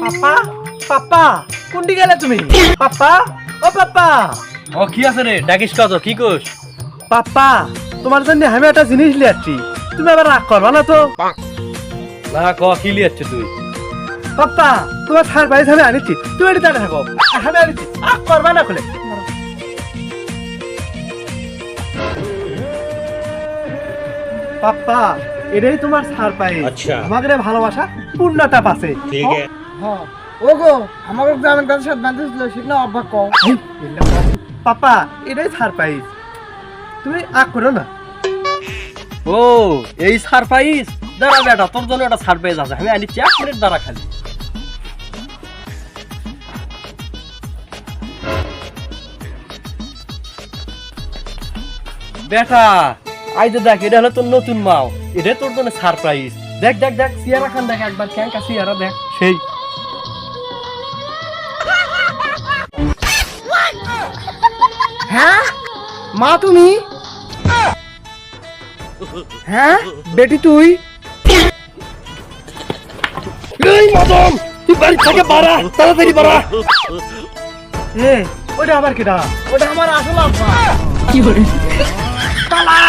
পাপা পাপা কোনটি গেলে তুমি? পাপা ও পাপা। ও কি আছে রে, ডাকিস কত, কি কোস? পাপা তোমার জন্য আমি একটা জিনিস লিয়াচ্ছি, তুমি আবার রাগ করবা না তো? না ক, কি লিয়াচ্ছে তুই? পাপা তোমার সারপ্রাইজ আমি আনিছি, তুমি এটি দাঁড়িয়ে থাকো, আমি আনিছি, রাগ করবা না খুলে। পাপা এটাই তোমার সারপ্রাইজ। আচ্ছা। আমাদের ভালোবাসা পূর্ণতা পাচ্ছে। ঠিক আছে। ওগো আমাকে গ্রামের কাছে সাথে বাঁধতে ছিল সেটা অবাক কম। পাপা এটাই সারপ্রাইজ, তুমি রাগ করো না। ও এই সারপ্রাইজ, দাঁড়া বেটা, তোর জন্য একটা সারপ্রাইজ আছে, আমি আনিচ্ছি, 1 মিনিট দাঁড়া খালি। বেটা আই তো দেখ, এটা হলো তোর নতুন মাও, এটা তোর জন্য সারপ্রাইজ। দেখ দেখ দেখ, সিয়ারা খান দেখ একবার, ক্যাঙ্কা সিয়ারা দেখ, সেই। হ্যাঁ মা তুমি? হ্যাঁ বেটি তুই? এই মদন, তুই বাড়ি থেকে বাড়া, তাড়াতাড়ি বাড়া। ওটা আবার কেডা? ওটা আমার আসল আব্বা। পালা